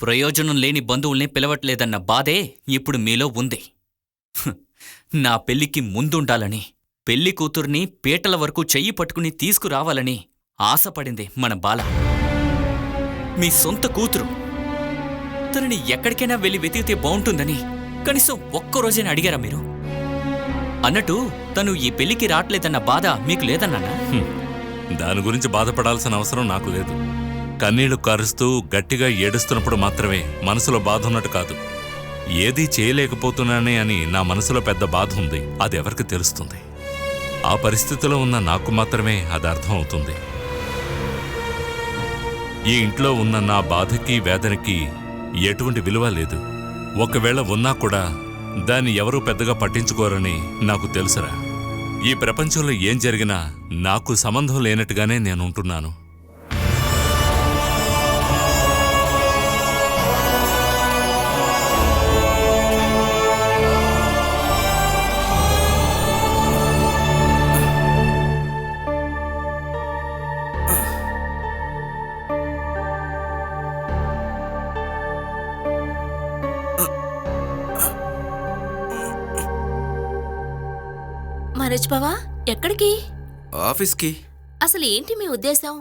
ప్రయోజనం లేని బంధువుల్ని పిలవట్లేదన్న బాధే ఇప్పుడు మీలో ఉంది. నా పెళ్లికి ముందుండాలని, పెళ్లి కూతుర్ని పీటల వరకు చెయ్యి పట్టుకుని తీసుకురావాలని ఆశపడింది మన బాల. మీ సొంత కూతురు. తనని ఎక్కడికైనా వెళ్ళి వెతికితే బావుంటుందని కనీసం ఒక్కరోజైనా అడిగారా మీరు? అన్నట్టు తను ఈ పెళ్లికి రావట్లేదన్న బాధ మీకు లేదన్నా? దాని గురించి బాధపడాల్సిన అవసరం నాకు లేదు. కన్నీళ్లు కారుస్తూ గట్టిగా ఏడుస్తున్నప్పుడు మాత్రమే మనసులో బాధ ఉన్నట్టు కాదు. ఏదీ చేయలేకపోతున్నానే అని నా మనసులో పెద్ద బాధ ఉంది. అది ఎవరికి తెలుస్తుంది? ఆ పరిస్థితిలో ఉన్న నాకు మాత్రమే అది అర్థం అవుతుంది. ఈ ఇంట్లో ఉన్న నా బాధకి వేదనకి ఎటువంటి విలువ లేదు. ఒకవేళ ఉన్నా కూడా దాన్ని ఎవరూ పెద్దగా పట్టించుకోరని నాకు తెలుసురా. ఈ ప్రపంచంలో ఏం జరిగినా నాకు సంబంధం లేనట్టుగానే నేనుంటున్నాను. మనోజ్ బావా, ఎక్కడికి? ఆఫీస్కి. అసలు ఏంటి మీ ఉద్దేశం?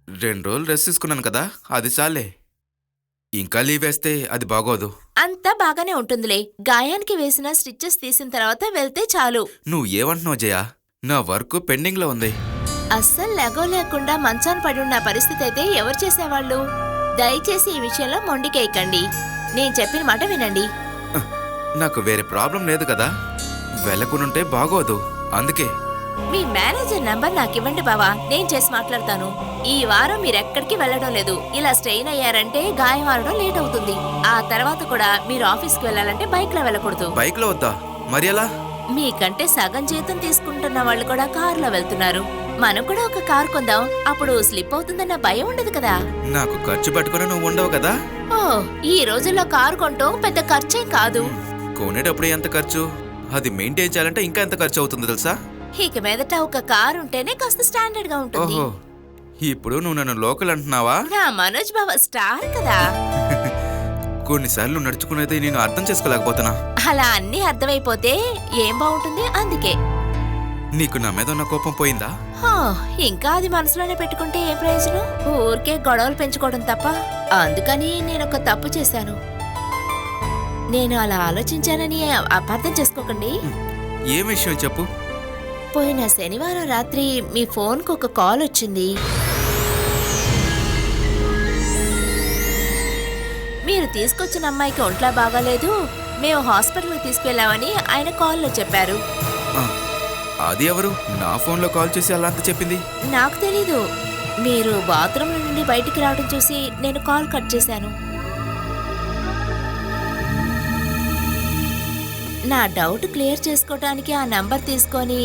2 రోజులు రెస్ట్ తీసుకున్నాను కదా, అది చాలే. ఇంకా లీవ్ వేస్తే అది బాగోదు. అంతా బాగానే ఉంటుందిలే. గాయానికి వేసిన స్టిచ్చెస్ తీసిన తర్వాత వెళ్తే చాలు. నువ్వు ఏమంటున్నావు జయ? నా వర్క్ పెండింగ్లో ఉంది. అస్సలు లెగో లేకుండా మంచాన పడి ఉన్న పరిస్థితి అయితే ఎవరు చేసేవాళ్ళు? దయచేసి ఈ విషయంలో మొండికేయకండి. నేను చెప్పిన మాట వినండి. నాకు వేరే ప్రాబ్లం లేదు కదా, వెళ్ళకుంటే బాగోదు. అందుకే మీ మేనేజర్ నంబర్ నాకివ్వండి బావా, నేను చేసి మాట్లాడతాను. ఈ వారం మీరెక్కడికి వెళ్ళడం లేదు. ఇలా స్ట్రెయిన్ అయ్యారంటే గాయం ఆడడం లేట్ అవుతుంది. ఆ తర్వాత కూడా మీరు ఆఫీస్కి వెళ్ళాలంటే బైక్ లో వెళ్ళకూడదు. బైక్ లో వద్దా? మరి ఎలా? మీకంటే సగం జీతం తీసుకుంటున్న వాళ్ళు కూడా కారులో వెళ్తున్నారు. మనం కూడా ఒక కార్ కొందాం, అప్పుడు స్లిప్ అవుతుందన్న భయం ఉండదు కదా. నాకు ఖర్చు పెట్టుకుని నువ్వు ఉండవు కదా. ఓ, ఈ రోజుల్లో కారు కొంటాం పెద్ద ఖర్చేం కాదు. కొనేటప్పుడు ఎంత ఖర్చు, అది మెయింటైన్ చేయాలంటే ఇంకా ఎంత ఖర్చు అవుతుందో తెలుసా? ఇక మీదట ఒక కార్ ఉంటేనే కాస్త స్టాండర్డ్ గా ఉంటుంది. ఓహో, ఇప్పుడు నువ్వు నన్ను లోకల్ అంటున్నావా? నా మనోజ్ బావ స్టార్ కదా. కొన్నిసార్లు నడుచుకునేది నేను అర్థం చేసుకోలేకపోతున్నా. అలా అన్ని అర్థమైపోతే ఏం బాగుంటుంది. అందుకే నీకు నా మీద ఉన్న కోపం పోయిందా? ఇంకా అది మనసులోనే పెట్టుకుంటే ఏ ప్రయోజనం? ఊరికే గొడవలు పెంచుకోవడం తప్ప. అందుకని నేను ఒక తప్పు చేశాను. నేను అలా ఆలోచించానని అపార్థం చేసుకోకండి. ఏ విషయం చెప్పు. పోయిన శనివారం రాత్రి మీ ఫోన్కు ఒక కాల్ వచ్చింది. మీరు తీసుకొచ్చిన అమ్మాయికి ఒంట్లో బాగాలేదు, మేము హాస్పిటల్కి తీసుకెళ్లామని ఆయన కాల్లో చెప్పారు. అది ఎవరు నా ఫోన్లో కాల్ చేసి అలా అంత చెప్పింది? నాకు తెలీదు. మీరు బాత్రూమ్ నుండి బయటికి రావడం చూసి నేను కాల్ కట్ చేశాను. నా డౌట్ క్లియర్ చేసుకోవటానికి ఆ నంబర్ తీసుకొని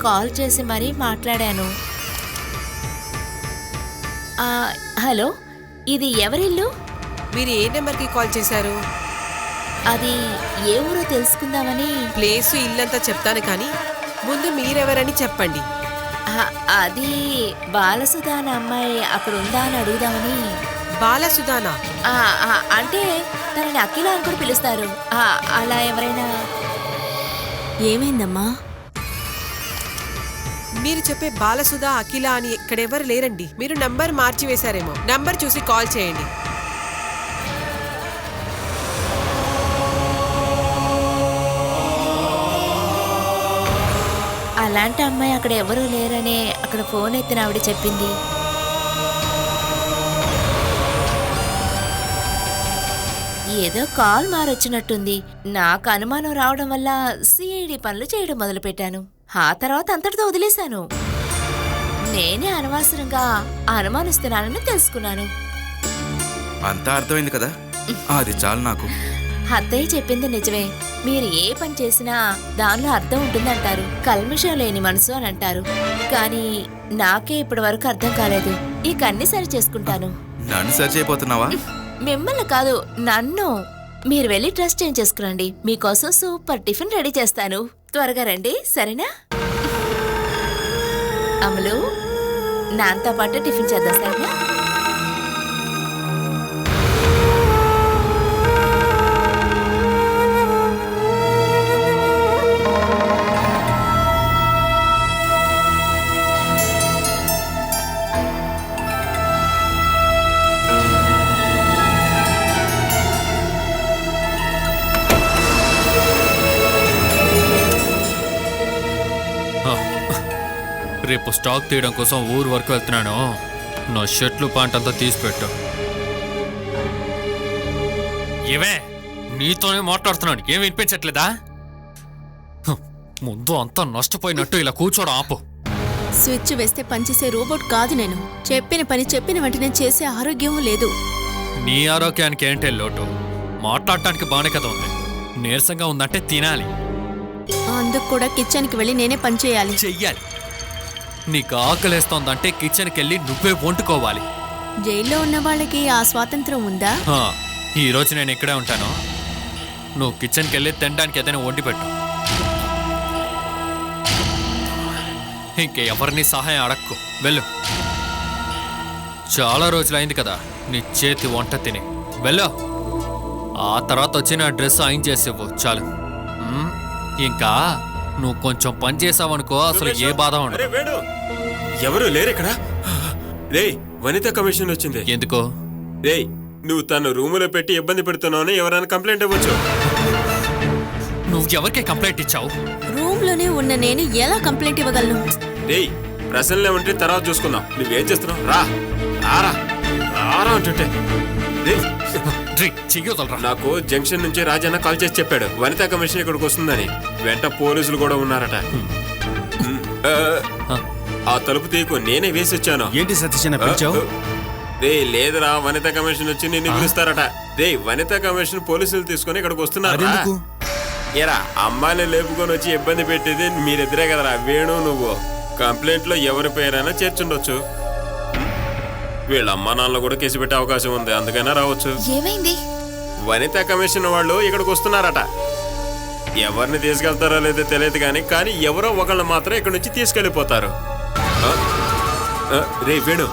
కాల్ చేసి మరీ మాట్లాడాను. హలో, ఇది ఎవరిల్లు? మీరు ఏ నెంబర్కి కాల్ చేశారు? అది ఏ ఊరో తెలుసుకుందామని. ప్లేసు ఇల్లంతా చెప్తాను కానీ ముందు మీరెవరని చెప్పండి. అది బాలసుధా అనే అమ్మాయి అక్కడ ఉందా అని అడుగుదామని. బాలసుధానా? అంటే తనని అఖిల అని కూడా పిలుస్తారు. అలా ఎవరైనా. ఏమైందమ్మా? మీరు చెప్పే బాలసుధ అఖిల అని ఇక్కడెవరు లేరండి. మీరు నంబర్ మార్చి వేశారేమో. నంబర్ చూసి కాల్ చేయండి. అలాంటి అమ్మాయి అక్కడ ఎవరూ లేరనే అక్కడ ఫోన్ ఎత్తిన ఆవిడ చెప్పింది. ఏదో కాల్ మారొచ్చినట్టుంది. నాకు అనుమానం రావడం వల్ల సిఐడి పనులు చేయడం మొదలుపెట్టాను. ఆ తర్వాత అంతటితో వదిలేశాను. నేనే అనవసరంగా అనుమానిస్తున్నానని తెలుసుకున్నాను. అంతా అర్థమైంది కదా, అది చాలు నాకు. అత్తయ్య చెప్పింది నిజమే. మీరు ఏ పని చేసినా దానిలో అర్థం ఉంటుందంటారు. కల్మషం లేని మనసు అని అంటారు. కానీ నాకే ఇప్పటి వరకు అర్థం కాలేదు. ఇక అన్ని సరి చేసుకుంటాను. నన్ను సరి చేయబోతున్నావా? మిమ్మల్ని కాదు, నన్ను. మీరు వెళ్ళి డ్రెస్ చేంజ్ చేసుకురండి. మీకోసం సూపర్ టిఫిన్ రెడీ చేస్తాను. త్వరగా రండి, సరేనా? అమలు, నాతో పాటు టిఫిన్ చేద్దాం, సరేనా? రేపు స్టాక్ తీయడం కోసం ఊరు వరకు వెళ్తున్నాను. నా షర్ట్లు ప్యాంట్ అంతా తీసిపెట్టు. ఏమే, నీతోనే మాట్లాడుతున్నాను, ఏం వినిపించట్లేదా? ముందు అంతా నష్టపోయినట్టు ఇలా కూర్చోడం ఆపు. స్విచ్ వేస్తే పనిచేసే రోబోట్ కాదు నేను. చెప్పిన పని చెప్పిన వెంటనే చేసే ఆరోగ్యం లేదు. నీ ఆరోగ్యానికి ఏంటే లోటు? మాట్లాడటానికి బానే కదా ఉంది. నీరసంగా ఉందంటే తినాలి. అందుకు కూడా కిచెన్కి వెళ్ళి నేనే పని చేయాలి. చెయ్యాలి. నీకు ఆకలేస్తోందంటే కిచెన్కి వెళ్ళి నువ్వే వండుకోవాలి. జైల్లో ఉన్న వాళ్ళకి ఆ స్వాతంత్రం ఉందా? ఈ రోజు నేను ఇక్కడే ఉంటాను. నువ్వు కిచెన్కి వెళ్ళి తినడానికి ఏదైనా వండి పెట్టు. ఇంకెవరిని సహాయం అడక్కు, వెళ్ళు. చాలా రోజులైంది కదా నీ చేతి వంట తిని. వెళ్ళు. ఆ తర్వాత వచ్చి నా డ్రెస్ ఐన్ చేసేవు చాలు. ఇంకా నువ్వు కొంచెం పని చేసావనుకో అసలు ఏ బాధ ఉండదు. ఎవరు లేరు ఇక్కడ. రే, వనితా కమిషన్ వచ్చింది. ఎందుకో? రే, నువ్వు తను రూములో పెట్టి ఇబ్బంది పెడుతున్నావు, ఎవరైనా కంప్లైంట్ ఇవ్వచ్చు. నువ్వు ఎవరికే కంప్లైంట్ ఇచ్చావు? రూమ్ లోనే ఉన్న నేను ఎలా కంప్లైంట్ ఇవ్వగలను? రే, ప్రశ్నలే ఉంటే తర్వాత చూసుకుందాం. నువ్వేం చేస్తున్నావు? రా రారా రారా అంటుంటే. నాకు జంక్షన్ నుంచి రాజన్న కాల్ చేసి చెప్పాడు వనితా కమిషన్ ఇక్కడికి వస్తుందని. వెంట పోలీసులు కూడా ఉన్నారట. ఆ తలుపు తీకు, నేనే వేసి వచ్చాను. ఏంటి సతీష్ పిలిచావు? రే, లేదురా, వనితా కమిషన్ వచ్చి నిన్ను పిలుస్తారట. రే, వనితా కమిషన్ పోలీసులు తీసుకొని ఇక్కడికి వస్తున్నారు. ఏరా, అమ్మాయిని లేపుకొని వచ్చి ఇబ్బంది పెట్టేది మీరిద్దరే కదరా, వేణు నువ్వు. కంప్లైంట్ లో ఎవరి పేరైనా చేర్చుండొచ్చు. వీళ్ళ అమ్మా నాన్నలు కూడా కేసు పెట్టే అవకాశం ఉంది, అందుకైనా రావచ్చు. ఏమైంది? వనితా కమిషన్ వాళ్ళు ఇక్కడికి వస్తున్నారట. ఎవరిని తీసుకెళ్తారో లేదో తెలియదు కానీ ఎవరో ఒకళ్ళు మాత్రం ఇక్కడ నుంచి తీసుకెళ్లిపోతారు. రే వేణు,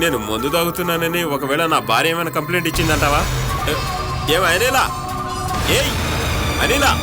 నేను మందు తాగుతున్నానని ఒకవేళ నా భార్య ఏమైనా కంప్లైంట్ ఇచ్చిందంటావా? ఏమో అనిలా, ఏయ్ అనిలా.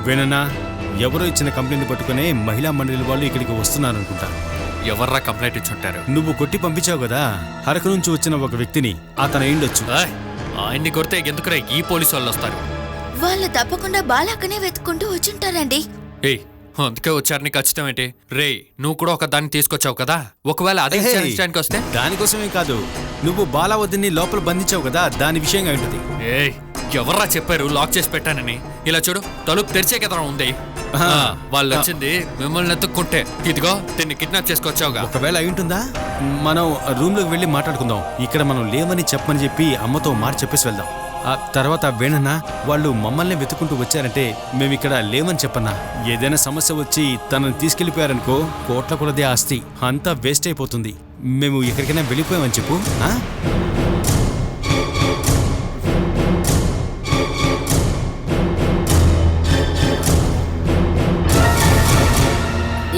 వేణన్నా, ఎవరో ఇచ్చిన కంప్లైంట్ పట్టుకునే మహిళా మండలి వాళ్ళు ఇక్కడికి వస్తున్నారనుకుంటా. ఎవర్రా కంప్లైంట్ ఇచ్చుంటారు? నువ్వు కొట్టి పంపించావు కదా, అరకు నుంచి వచ్చిన ఒక వ్యక్తిని. అతను అయిండొచ్చు. ఆయన్ని కొడితే ఎందుకురా ఈ పోలీసు వాళ్ళు వస్తారు? వాళ్ళు తప్పకుండా బాలాకనే వెతుక్కుంటూ వచ్చుంటారండి. ఏయ్, అందుకే వచ్చారని ఖచ్చితం ఏంటి? రే, నువ్వు కూడా ఒక దాన్ని తీసుకొచ్చావు కదా, ఒకవేళ అదే విచారించడానికి వస్తే? దానికోసమే కాదు, నువ్వు బాలావతిని లోపల బంధించావు కదా, దాని విషయంగా ఉంటుంది. ఏయ్, ఎవర్రా చెప్పారు లాక్ చేసి పెట్టానని? ఇలా చూడు, తలుపు తెరిచే కదా ఉంది. వాళ్ళు వచ్చింది మిమ్మల్ని ఎత్తుక్కుంటే. ఇదిగో దీన్ని కిడ్నాప్ చేసుకొచ్చావుగా. ఒకవేళ అయి ఉంటుందా? మనం రూమ్ లోకి వెళ్ళి మాట్లాడుకుందాం. ఇక్కడ మనం లేమని చెప్పమని చెప్పి అమ్మతో మాట చెప్పేసి వెళ్దాం. ఆ తర్వాత వేణన్నా, వాళ్ళు మమ్మల్ని వెతుకుంటూ వచ్చారంటే మేమిక్కడ లేమని చెప్పన్నా. ఏదైనా సమస్య వచ్చి తనని తీసుకెళ్లిపోయారనుకో, కోట్ల కొలదే ఆస్తి అంతా వేస్ట్ అయిపోతుంది. మేము ఎక్కడికైనా వెళ్ళిపోయామని చెప్పు.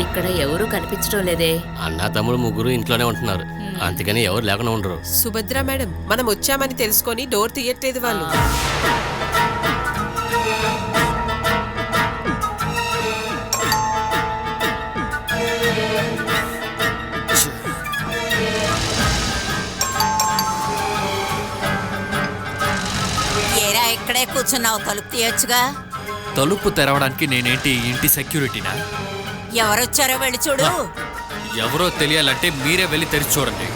ఇక్కడ ఎవరూ కనిపించడం లేదే. అన్న తమ్ముడు ముగ్గురు ఇంట్లోనే ఉంటున్నారు, అందుకని ఎవరు లేకుండా ఉండరు. సుభద్ర మేడం, మనం వచ్చామని తెలుసుకొని డోర్ తీయట్లేదు వాళ్ళు. ఏరా, ఇక్కడే కూర్చున్నావు, తలుపు తీయొచ్చుగా. తలుపు తెరవడానికి నేనేంటి ఇంటి సెక్యూరిటీనా? ఎవరొచ్చారో వెళ్ళి చూడు. ఎవరో తెలియాలంటే మీరే వెళ్ళి తెరిచి చూడండి.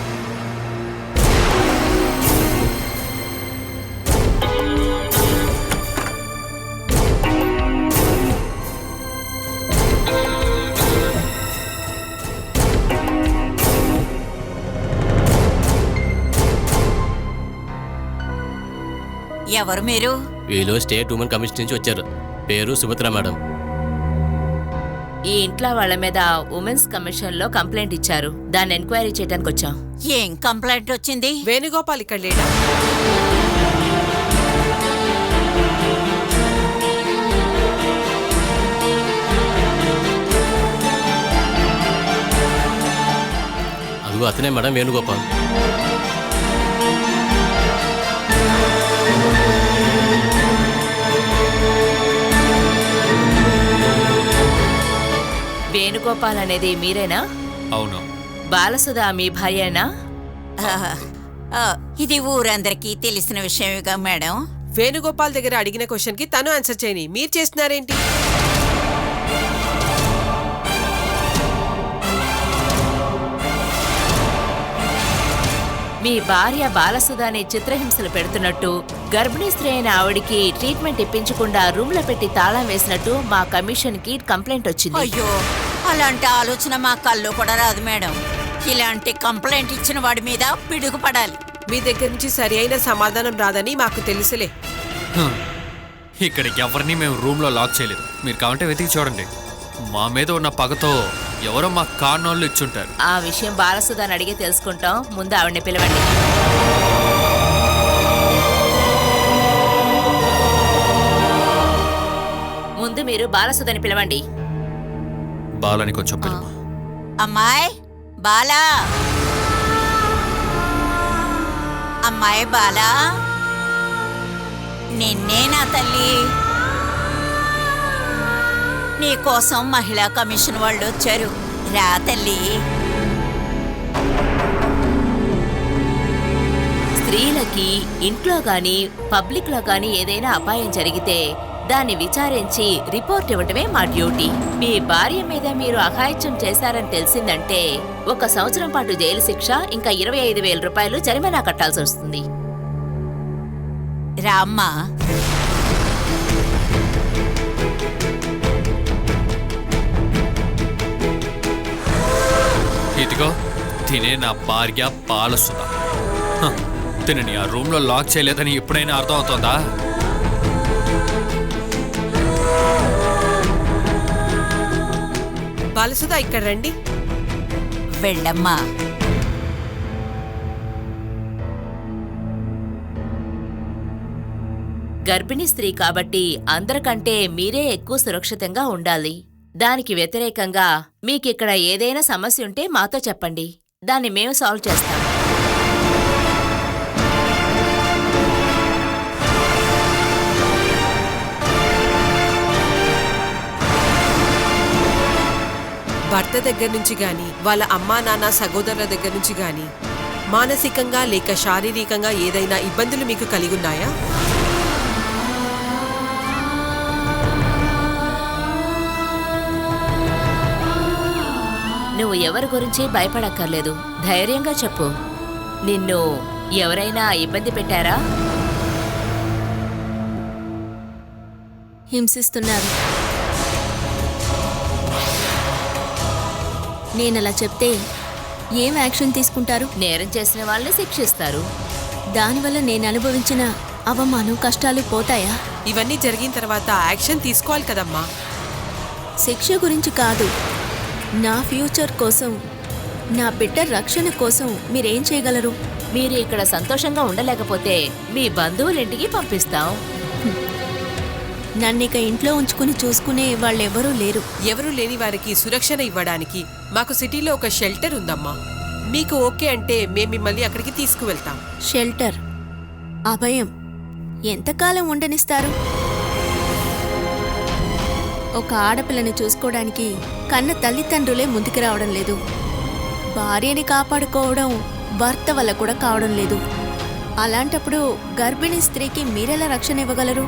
ఎవరు మీరు? వీళ్ళు స్టేట్ ఉమెన్ కమిషన్ నుంచి వచ్చారు. పేరు సుభద్ర మేడం. ఈ ఇంట్లో వాళ్ళ మీద ఉమెన్స్ కమిషన్ లో కంప్లైంట్ ఇచ్చారు, దాన్ని ఎంక్వైరీ చేయడానికి వచ్చాం. ఏం కంప్లైంట్ వచ్చింది? వేణుగోపాల్ ఇక్కడ లేడా? అదిగో అతనే మేడం వేణుగోపాల్. వేణుగోపాల్ అనేది మీరేనా? అవును. బాలసుధా మీ భార్యేనా? ఇది ఊరందరికీ తెలిసిన విషయమేగా మేడం. వేణుగోపాల్ దగ్గర అడిగిన క్వశ్చన్ కి తను ఆన్సర్ చేయని మీరు చేస్తున్నారేంటి? మీ భార్య బాలసుధాని చిత్రహింసలు పెడుతున్నట్టు, గర్భిణీ స్త్రీ అయిన ఆవిడికి ట్రీట్మెంట్ ఇప్పించకుండా రూమ్ లో పెట్టి తాళం వేసినట్టు మా కమిషన్ కి కంప్లైంట్ వచ్చింది. అయ్యో, అలాంటి ఆలోచన మా కళ్ళు కూడా రాదు మేడం. ఇలాంటి కంప్లైంట్ ఇచ్చిన వాడి మీద పిడుగు పడాలి. మీ దగ్గర నుంచి సరి అయిన సమాధానం రాదని మాకు తెలుసులే. ఇక్కడ ఎవరిని మేము రూమ్లో లాక్ చేయలేదు. మీరు కావాలంటే వెతికి చూడండి. మా మీద ఉన్న పగతో ఎవరో మా కారణాలు ఇచ్చుంటారు. ఆ విషయం బాలసుధాని అడిగి తెలుసుకుంటాం. ముందు ఆవిడని పిలవండి. ముందు మీరు బాలసుధాని పిలవండి. బాలని కొంచెం పిలువు. అమ్మాయి బాలా, అమ్మాయి బాలా, నిన్నేనా తల్లి? నీకోసం మహిళా కమిషన్ వాళ్ళు వచ్చారు. రా తల్లి. స్త్రీలకి ఇంట్లో గాని పబ్లిక్ లో గాని ఏదైనా అపాయం జరిగితే దాన్ని విచారించి రిపోర్ట్ ఇవ్వటమే మా డ్యూటీ. మీ భార్య మీద మీరు అఘాయిత్యం చేశారని తెలిసిందంటే 1 సంవత్సరం పాటు జైలు శిక్ష, ఇంకా 25,000 రూపాయలు జరిమానా కట్టాల్సి వస్తుంది. రామ్మా. ఇదిగో తినే నా భార్య బాలసుధ. తినని ఆ రూమ్ లో లాక్ చేయలేదని ఎప్పుడైనా అర్థం అవుతోందా? బాలసుధా, ఇక్కడ రండి. వెళ్ళమ్మా. గర్భిణీ స్త్రీ కాబట్టి అందరికంటే మీరే ఎక్కువ సురక్షితంగా ఉండాలి. దానికి వ్యతిరేకంగా మీకిక్కడ ఏదైనా సమస్య ఉంటే మాతో చెప్పండి. దాన్ని మేము సాల్వ్ చేస్తాం. భర్త దగ్గర నుంచి గాని, వాళ్ళ అమ్మా నాన్న సహోదరుల దగ్గర నుంచి గాని మానసికంగా లేక శారీరకంగా ఏదైనా ఇబ్బందులు మీకు కలిగున్నాయా? నువ్వు ఎవరి గురించి భయపడక్కర్లేదు. ధైర్యంగా చెప్పు. నిన్ను ఎవరైనా ఇబ్బంది పెట్టారా? హింసిస్తున్నారు. నేనలా చెప్తే ఏం యాక్షన్ తీసుకుంటారు? నేరం చేసిన వాళ్ళని శిక్షిస్తారు. దానివల్ల నేను అనుభవించిన అవమానం, కష్టాలు పోతాయా? ఇవన్నీ జరిగిన తర్వాత యాక్షన్ తీసుకోవాలి కదమ్మా. శిక్ష గురించి కాదు, నా ఫ్యూచర్ కోసం, నా బిడ్డ రక్షణ కోసం మీరేం చేయగలరు? మీరు ఇక్కడ సంతోషంగా ఉండలేకపోతే మీ బంధువులింటికి పంపిస్తాం. నన్నిక ఇంట్లో ఉంచుకుని చూసుకునే వాళ్ళెవరూ లేరు. ఎవరూ లేని వారికి సురక్షణ ఇవ్వడానికి మాకు సిటీలో ఒక షెల్టర్ ఉందమ్మా. మీకు ఓకే అంటే మేము మిమ్మల్ని అక్కడికి తీసుకువెళ్తాం. షెల్టర్, అభయం ఎంతకాలం ఉండనిస్తారు? ఒక ఆడపిల్లని చూసుకోవడానికి కన్న తల్లిదండ్రులే ముందుకు రావడం లేదు. భార్యని కాపాడుకోవడం భర్త వల్ల కూడా కావడం లేదు. అలాంటప్పుడు గర్భిణీ స్త్రీకి మీరెలా రక్షణ ఇవ్వగలరు?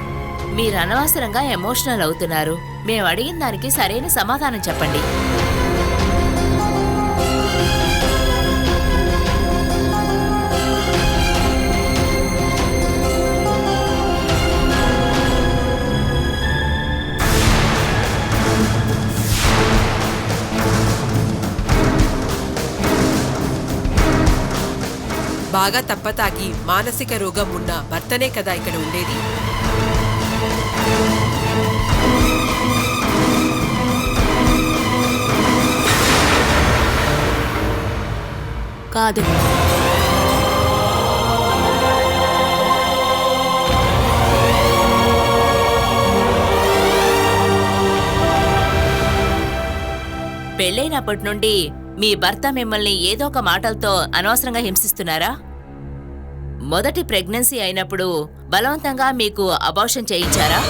మీరు అనవసరంగా ఎమోషనల్ అవుతున్నారు. మేము అడిగిన దానికి సరైన సమాధానం చెప్పండి. బాగా తప్పతాగి మానసిక రోగం ఉన్న భర్తనే కదా ఇక్కడ ఉండేది. కాదు, పెళ్ళైనప్పటి నుండి మీ భర్త మిమ్మల్ని ఏదో ఒక మాటలతో అనవసరంగా హింసిస్తున్నారా? మొదటి ప్రెగ్నెన్సీ అయినప్పుడు బలవంతంగా మీకు అబార్షన్ చేయించారా?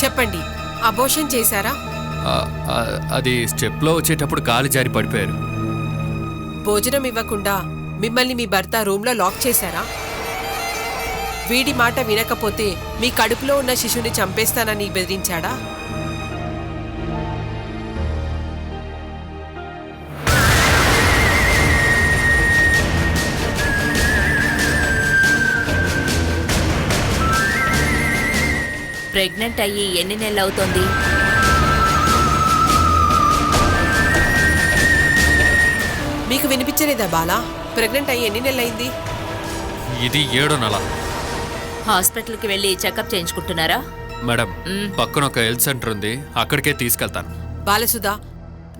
చెప్పండి, అబోషన్ చేశారా? అది స్టెప్లో వచ్చేటప్పుడు కాలు జారి పడిపోయారు. భోజనం ఇవ్వకుండా మిమ్మల్ని మీ భర్త రూమ్లో లాక్ చేశారా? వీడి మాట వినకపోతే మీ కడుపులో ఉన్న శిశువుని చంపేస్తానని బెదిరించాడా? ప్రెగ్నెంట్ అయ్యి ఎన్ని నెలలవుతోంది? మీకు వినిపించలేదా బాలా? ప్రెగ్నెంట్ అయ్యి ఎన్ని నెలలైంది? ఇది 7వ నెల. హాస్పిటల్కి వెళ్ళి చెకప్ చేయించుకుంటున్నారా? మేడం, పక్కన ఒక హెల్త్ సెంటర్ ఉంది, అక్కడికే తీసుకెళ్తాను. బాలసుధా,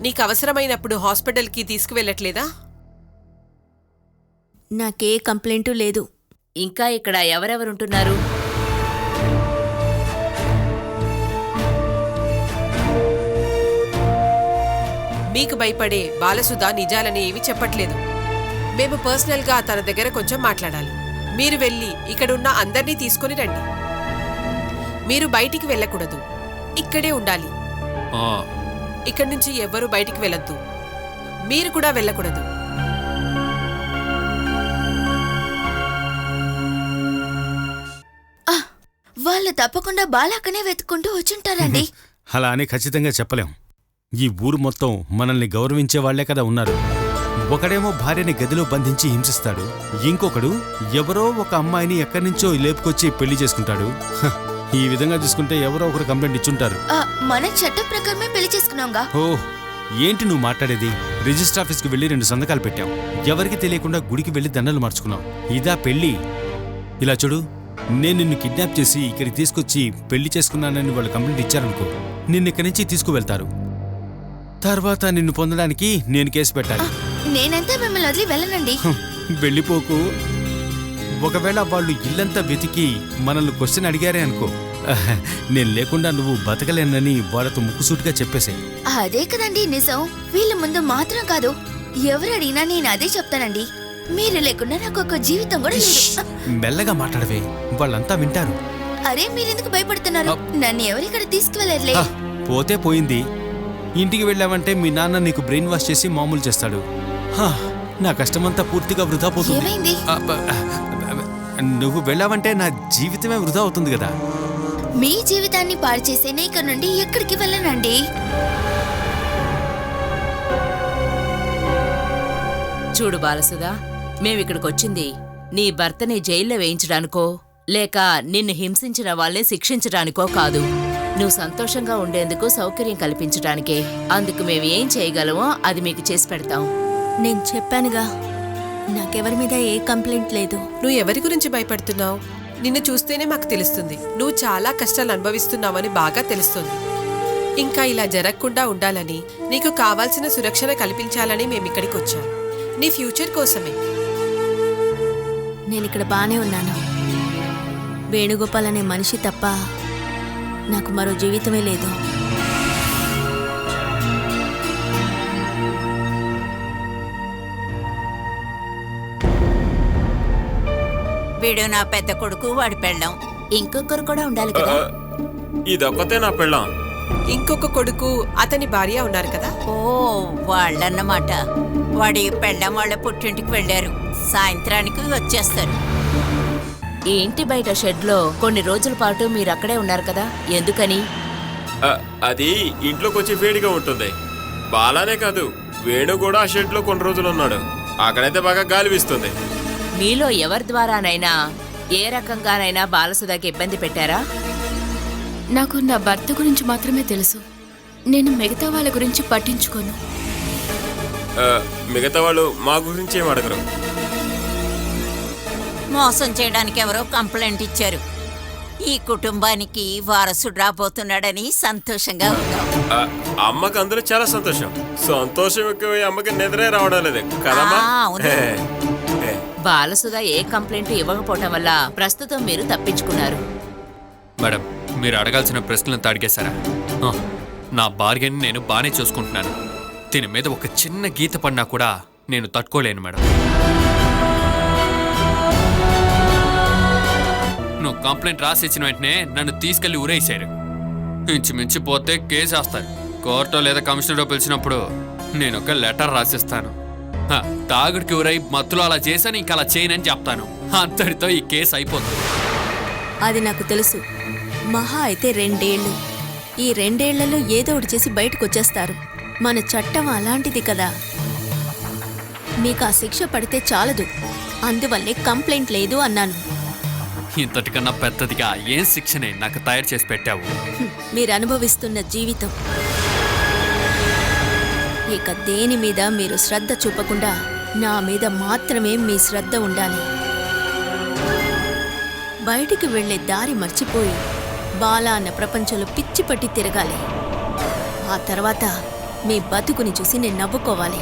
నీకు అవసరమైనప్పుడు హాస్పిటల్కి తీసుకువెళ్ళట్లేదా? నాకే కంప్లైంటు లేదు. ఇంకా ఇక్కడ ఎవరెవరుంటున్నారు? మీకు భయపడే బాలసుధ నిజాలని ఏమీ చెప్పట్లేదు. మేము పర్సనల్గా తన దగ్గర కొంచెం మాట్లాడాలి. మీరు వెళ్ళి ఇక్కడున్న అందర్నీ తీసుకొని రండి. మీరు బయటికి వెళ్ళకూడదు, ఇక్కడే ఉండాలి. ఇక్కడి నుంచి ఎవ్వరూ బయటికి వెళ్ళొద్దు. మీరు కూడా వెళ్ళకూడదు. వాళ్ళు తప్పకుండా బాలాకనే వెతుక్కుంటూ వచ్చుంటారండి. అలా అని ఖచ్చితంగా చెప్పలేం. ఈ ఊరు మొత్తం మనల్ని గౌరవించే వాళ్లే కదా ఉన్నారు. ఒకడేమో భార్యని గదిలో బంధించి హింసిస్తాడు, ఇంకొకడు ఎవరో ఒక అమ్మాయిని ఎక్కడి నుంచో లేపుకొచ్చి పెళ్లి చేసుకుంటాడు. ఈ విధంగా చూసుకుంటే ఎవరో ఒకరు కంప్లైంట్ ఇచ్చుంటారు. మన చట్టం ప్రకారమే పెళ్లి చేసుకున్నాంగా. ఓ, ఏంటి నువ్వు మాట్లాడేది? రిజిస్టర్ ఆఫీస్కి వెళ్ళి 2 సంతకాలు పెట్టాం. ఎవరికి తెలియకుండా గుడికి వెళ్ళి దండలు మార్చుకున్నాం. ఇదా పెళ్లి? ఇలా చూడు, నేను నిన్ను కిడ్నాప్ చేసి ఇక్కడికి తీసుకొచ్చి పెళ్లి చేసుకున్నానని వాళ్ళు కంప్లైంట్ ఇచ్చారనుకో, నిన్ను ఇక్కడి నుంచి తీసుకువెళ్తారు. తర్వాత నిన్ను పొందడానికి నేను కేసు పెట్టాలి. నేనంతా మిమ్మల్ని వదిలి వెళ్ళనండి. వెళ్ళిపోకు. ఒకవేళ వాళ్ళు ఇల్లంతా వెతికి మనల్ని క్వశ్చన్ అడిగారే అనుకో, నేను లేకుండా నువ్వు బతకలేనని వాళ్ళతో ముక్కుసూటిగా చెప్పేసే. అదే కదండి నిజం. వీళ్ళ ముందు మాత్రం కాదు, ఎవరు అడిగినా నేను అదే చెప్తానండి. మీరు లేకుండా నాకు ఒక జీవితం కూడా లేదు. మెల్లగా మాట్లాడవే, వాళ్ళంతా వింటారు. అరే, మీరెందుకు భయపడుతున్నారు? నన్ను ఎవరిక్కడ తీసుకువెళ్ళర్లే. పోతే పోయింది. ఇంటికి వెళ్ళావంటే మీ నాన్న నీకు బ్రెయిన్ వాష్ చేసి మామూలు చేస్తాడు. నా కష్టమంతా పూర్తిగా వృధా పోతుంది. ఏమైంది? నువ్వు వెళ్ళావంటే నా జీవితమే వృధా అవుతుంది కదా. మీ జీవితాన్ని పాడు చేసే ఇక్కడ నుండి ఎక్కడికి వెళ్ళనండి. చూడు బాలసుధా, మేమిక్కడికొచ్చింది నీ భర్తని జైల్లో వేయించడానికో లేక నిన్ను హింసించిన వాళ్ళని శిక్షించడానికో కాదు. నువ్వు సంతోషంగా ఉండేందుకు సౌకర్యం కల్పించడానికే. అందుకు మేము ఏం చేయగలమో అది మీకు చేసి పెడతాం. నేను చెప్పానుగా, నాకెవరి మీద ఏ కంప్లైంట్ లేదు. నువ్వు ఎవరి గురించి భయపడుతున్నావు? నిన్ను చూస్తేనే మాకు తెలుస్తుంది. నువ్వు చాలా కష్టాలు అనుభవిస్తున్నావని బాగా తెలుస్తుంది. ఇంకా ఇలా జరగకుండా ఉండాలని, నీకు కావాల్సిన సురక్షణ కల్పించాలని మేమిక్కడికి వచ్చాం. నీ ఫ్యూచర్ కోసమే. నేనిక్కడ బానే ఉన్నాను. వేణుగోపాల్ అనే మనిషి తప్ప నాకు మరో జీవితమే లేదు. వీడు నా పెద్ద కొడుకు, వాడి పెళ్ళాం. ఇంకొకరు కూడా ఉండాలి కదా. ఇదొక్కతే నా పెళ్ళాం. ఇంకొక కొడుకు, అతని భార్య ఉన్నారు కదా. ఓ, వాళ్ళన్నమాట. వాడి పెళ్ళాం వాళ్ళ పుట్టింటికి వెళ్ళారు. సాయంత్రానికి వచ్చేస్తారు. ఈ ఇంటి బయట షెడ్లో కొన్ని రోజుల పాటు మీరు అక్కడే ఉన్నారు కదా, ఎందుకని? అది ఇంట్లోకి వచ్చి వేడిగా ఉంటుంది. బాలానే కాదు, వేణు కూడా ఆ షెడ్ లో కొన్ని రోజులు ఉన్నాడు. అక్కడైతే బాగా గాలి వీస్తుంది. మీలో ఎవరి ద్వారానైనా ఏ రకంగానైనా బాలసుధకి ఇబ్బంది పెట్టారా? నాకు నా భర్త గురించి మాత్రమే తెలుసు. నేను మిగతా వాళ్ళ గురించి పట్టించుకోను. మిగతా వాళ్ళు మా గురించి ఏం అడగరు. మోసం చేయడానికి ఎవరో కంప్లైంట్ ఇచ్చారు. ఈ కుటుంబానికి వారసుడు రాబోతున్నాడని సంతోషంగా ఉన్నాం. అమ్మకి అందులో చాలా సంతోషం. సంతోషం ఎక్కువ అమ్మకి నిద్రే రావడం లేదు కదమ్మా. అవును. బాలసుధ ఏ కంప్లైంట్ ఇవ్వకపోవటం వల్ల ప్రస్తుతం మీరు తప్పించుకున్నారు. మేడం, మీరు అడగాల్సిన ప్రశ్నలను అడిగేశారా? నా భార్యని నేను బానే చూసుకుంటున్నాను. దీని మీద ఒక చిన్న గీత పడినా కూడా నేను తట్టుకోలేను మేడం. నువ్వు కంప్లైంట్ రాసిచ్చిన వెంటనే నన్ను తీసుకెళ్లి ఊరేసారు. ఇంచుమించి పోతే కేసు వేస్తారు. కోర్టో లేదా కమిషనరో పిలిచినప్పుడు నేను ఒక లెటర్ రాసిస్తాను. తాగుడికి ఊరై మత్తులో అలా చేశాను, ఇంకా అలా చేయనని చెప్తాను. అంతటితో ఈ కేసు అయిపోతుంది. అది నాకు తెలుసు. మహా అయితే 2 ఏళ్ళు. ఈ 2 ఏళ్లలో ఏదో ఒకటి చేసి బయటకు వచ్చేస్తారు. మన చట్టం అలాంటిది కదా. మీకు ఆ శిక్ష పడితే చాలదు, అందువల్లే కంప్లైంట్ లేదు అన్నాను. ఇంతటికన్నా పెద్దదిగా ఏం శిక్షనే నాకు తయారు చేసి పెట్టావు? మీరు అనుభవిస్తున్న జీవితం. ఇక దేని మీద మీరు శ్రద్ధ చూపకుండా నా మీద మాత్రమే మీ శ్రద్ధ ఉండాలి. బయటికి వెళ్లే దారి మర్చిపోయి బాలా అన్న ప్రపంచంలో పిచ్చి పట్టి తిరగాలి. ఆ తర్వాత మీ బతుకుని చూసి నేను నవ్వుకోవాలి.